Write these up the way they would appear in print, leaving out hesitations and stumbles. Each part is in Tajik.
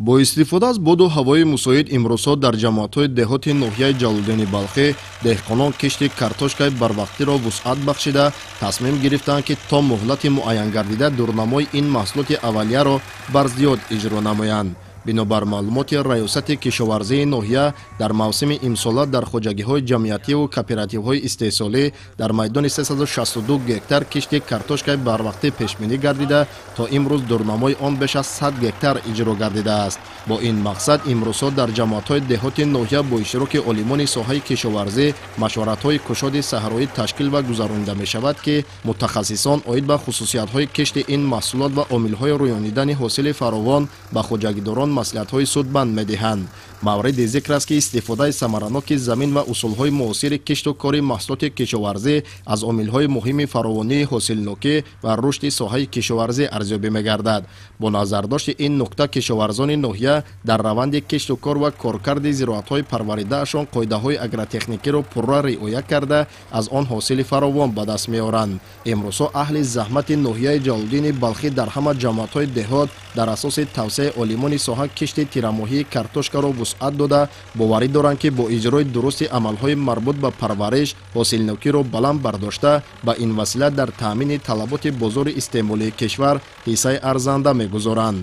бо истифода аз боду ҳавои мусоид имрӯзҳо дар ҷамоатҳои деҳоти ноҳияи ҷалолиддини балхӣ деҳқонон кишти картошкаи барвақтиро вусъат бахшида тасмим гирифтанд ки то муҳлати муайян гардида дурнамои ин маҳсулоти аввалияро бар зиёд иҷро намоянд. бинобар маълумоти раёсати кишоварзии ноҳия дар мавсими имсола дар хоҷагиҳои ҷамъиятиву кооперативҳои истеҳсолӣ дар майдони 362 гектар кишти картошкаи барвақтӣ пешбинӣ гардида то имрӯз дурнамои он беш аз 100 гектар иҷро гардидааст. бо ин мақсад имрӯзҳо дар ҷамоатҳои деҳоти ноҳия бо иштироки олимони соҳаи кишоварзӣ машваратҳои кушоди саҳроӣ ташкил ва гузаронида мешавад ки мутахассисон оид ба хусусиятҳои кишти ин маҳсулот ва омилҳои рӯёнидани ҳосили фаровон ба хоҷагидорон маслиҳатҳои судбанд медиҳанд. мавриди зикр аст ки истифодаи самараноки замин ва усулҳои муосири кишту кори маҳсулоти кишоварзӣ аз омилҳои муҳими фаровонии ҳосилнокӣ ва рушди соҳаи кишоварзӣ арзёбӣ мегардад. бо назардошти ин нукта кишоварзони ноҳия дар раванди кишту кор ва коркарди зироатҳои парваридаашон қоидаҳои агротехникиро пурра риоя карда аз он ҳосили фаровон ба даст меоранд. имрӯзҳо аҳли заҳмати ноҳияи ҷалолиддини балхӣ дар ҳама ҷамоатҳои деҳот дар асоси тавсеяи олимони соҳа кишти тирамоҳии картошкаро вусъат дода боварӣ доранд ки бо иҷрои дурусти амалҳои марбут ба парвариш ҳосилнокиро баланд бардошта ба ин васила дар таъмини талаботи бозори истеъмолии кишвар ҳиссаи арзанда мегузоранд.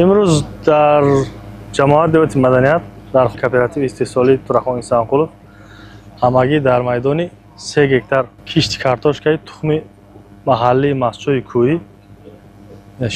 имрӯз дар ҷамоат деҳоти маданият дар кооперативи истеҳсолии Турахони Санқулов ҳамагӣ дар майдони 3 гектар кишти картошкаи тухми маҳаллии махчӯи кӯҳӣ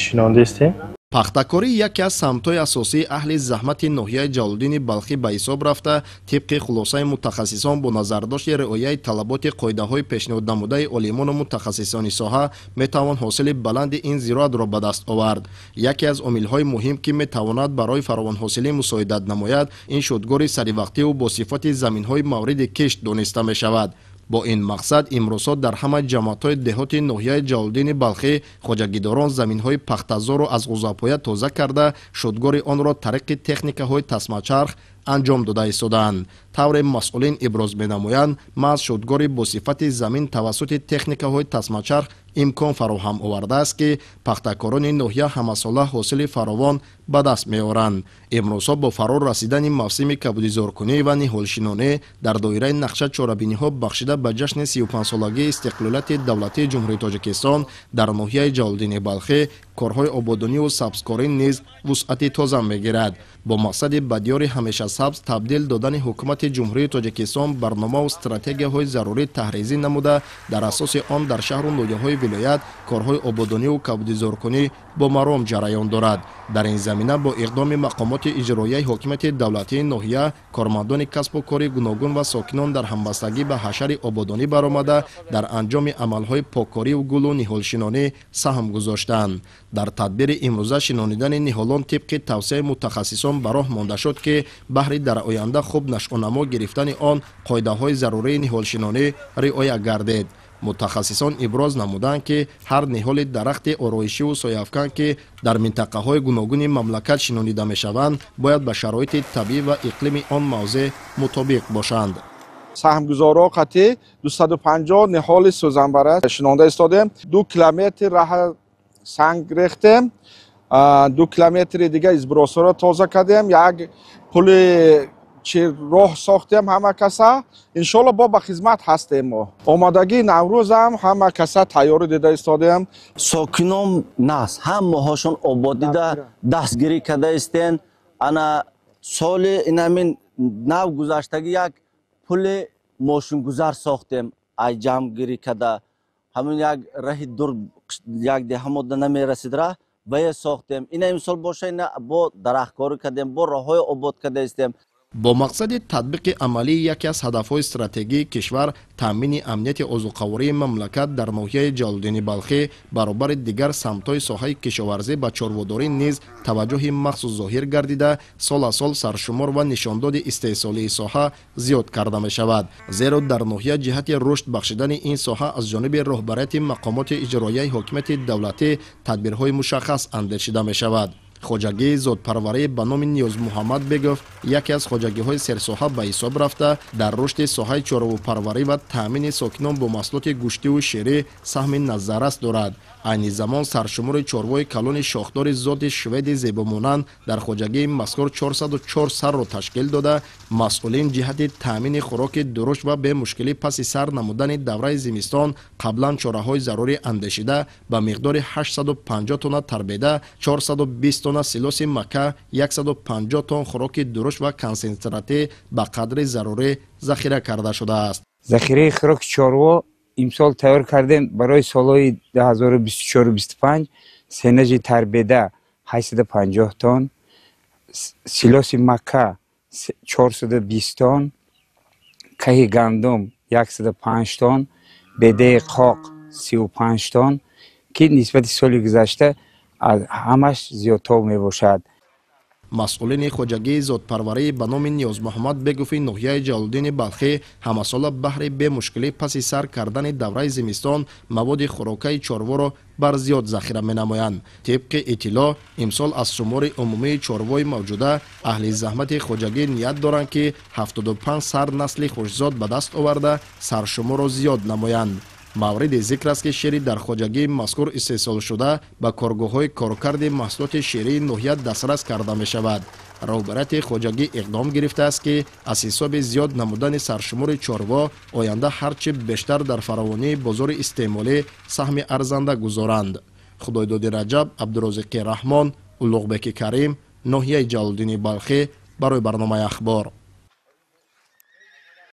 шинонда истем. пахтакорӣ яке аз самтҳои асосии аҳли заҳмати ноҳияи ҷалолиддини балхӣ ба ҳисоб рафта тибқи хулосаи мутахассисон бо назардошти риояи талаботи қоидаҳои пешниҳоднамудаи олимону мутахассисони соҳа метавон ҳосили баланди ин зироатро ба даст овард. яке аз омилҳои муҳим ки метавонад барои фаровонҳосилӣ мусоидат намояд ин шудгори саривақтиву босифати заминҳои мавриди кишт дониста мешавад. бо ин мақсад имрӯзҳо дар ҳама ҷамоатҳои деҳоти ноҳияи ҷалолиддини балхӣ хоҷагидорон заминҳои пахтазоро аз ғузапоя тоза карда шудгори онро тариқи техникаҳои тасмачарх анҷом дода истодаанд. тавре масъулин иброз менамоянд маҳз шудгори босифати замин тавассути техникаҳои тасмачарх имкон фароҳам овардааст ки пахтакорони ноҳия ҳамасола ҳосили фаровон ба даст меоранд. имрӯзҳо бо фарор расидани мавсими кабудизоркунӣ ва ниҳолшинонӣ дар доираи нақша чорабиниҳо бахшида ба ҷашни 35-солагии истиқлолияти давлатии ҷумҳурии Тоҷикистон дар ноҳияи ҷалолиддини балхӣ корҳои ободониву сабзкорӣ низ вусъати тоза мегирад. бо мақсади ба диёри ҳамеша сабз табдил додани ҳукумати ҷумҳурии Тоҷикистон барномаву стратегияҳои зарурӣ таҳризӣ намуда дар асоси он дар шаҳру ноҳияҳои вилоят корҳои ободониву кабудизоркунӣ бо маром ҷараён дорад. дар ин замина бо иқдоми мақомоти иҷроияи ҳокимияти давлатии ноҳия кормандони касбу кори гуногун ва сокинон дар ҳамбастагӣ ба ҳашари ободонӣ баромада дар анҷоми амалҳои поккориву гулу ниҳолшинонӣ саҳм гузоштанд. дар тадбири имрӯза шинонидани ниҳолон тибқи тавсеяи мутахассисон ба роҳ монда шуд ки баҳри дар оянда хуб нашъонамо гирифтани он қоидаҳои зарурии ниҳолшинонӣ риоя гардед. мутахассисон иброз намуданд ки ҳар ниҳоли дарахти ороишиву сояфкан ки дар минтақаҳои гуногуни мамлакат шинонида мешаванд бояд ба шароити табиӣ ва иқлими он мавзеъ мутобиқ бошанд. саҳмгузоро қатъи 250 ниҳоли сӯзанбара шинонда истодем. 2 километр раҳ санг рехтем, 2 километри дига избросоро тоза кардем, як пули роҳ сохтем ҳама каса. иншоалло бо ба хизмат ҳастем. мо омадагии наврӯзам ҳама каса тайёрӣ дида истодем. сокинон нас ҳамаҳошон ободида дастгирӣ карда истен. ана соли инамин нав гузаштагӣ як пули мошингузар сохтем ай ҷамъгирӣ карда ҳамин як раҳи дур як деҳамода намерасидра вае сохтем. ина имсол боша ина бо дарахткорӣ кардем, бо роҳҳои обод карда истем. бо мақсади татбиқи амалии яке аз ҳадафҳои стратегии кишвар таъмини амнияти озуқавории мамлакат дар ноҳияи ҷалолиддини балхӣ баробари дигар самтҳои соҳаи кишоварзӣ ба чорводорӣ низ таваҷҷӯҳи махсус зоҳир гардида сол саршумор ва нишондоди истеҳсолии соҳа зиёд карда мешавад. зеро дар ноҳия ҷиҳати рушд бахшидани ин соҳа аз ҷониби роҳбарияти мақомоти иҷроияи ҳокимияти давлатӣ тадбирҳои мушаххас андешида мешавад. хоҷагии зодпарварӣ ба номи Ниёз Муҳаммадбегов яке аз хоҷагиҳои серсоҳа ба ҳисоб рафта, дар рушди соҳаи чоравупарварӣ ва таъмини сокинон бо маҳсулоти гӯштиву ширӣ саҳми назаррас дорад. айни замон саршумури чорвои калони шохдори зоди шведи зебомонанд дар хоҷагии мазкур 404 сарро ташкил дода, масъулин ҷиҳати таъмини хӯроки дурушт ва бемушкилӣ паси сар намудани давраи зимистон қаблан чораҳои зарурӣ андешида ба миқдори 850 тонна тарбеда, 420 тонна силоси макка, 150 тонн хӯроки дурушт ва консентратӣ ба қадри зарурӣ захира карда шудааст. захираи хӯроки чорво имсол тайёр кардем барои солҳои 2024-25. сенажи тарбеда 850 тонн, силоси макка 420 тонн, каҳи гандум 105 тонн, бедаи қоқ 35 тонн, ки нисбати соли гузашта ҳамаш зиёдтар мебошад. масъулини хоҷагии зодпарварӣ ба номи Ниёз Муҳаммадбегови ноҳияи Ҷалолиддини Балхӣ ҳамасола баҳри бемушкилӣ паси сар кардани давраи зимистон маводи хӯрокаи чорворо бар зиёд захира менамоянд. тибқи иттилоъ, имсол аз шумори умумии чорвои мавҷуда, аҳли заҳмати хоҷагӣ ният доранд ки 75 сар насли хушзод ба даст оварда саршуморро зиёд намоянд. мавриди зикр аст ки шири дар хоҷагии мазкур истеҳсолшуда ба коргоҳҳои коркарди маҳсулоти ширии ноҳия дастрас карда мешавад. роҳбарияти хоҷагӣ иқдом гирифтааст ки аз ҳисоби зиёд намудани саршумури чорво оянда ҳарчи бештар дар фаровонии бозори истеъмолӣ саҳми арзанда гузоранд. худойдоди раҷаб, абдурозиқи раҳмон, улуғбеки карим, ноҳияи Ҷалолиддини Балхӣ барои барномаи ахбор.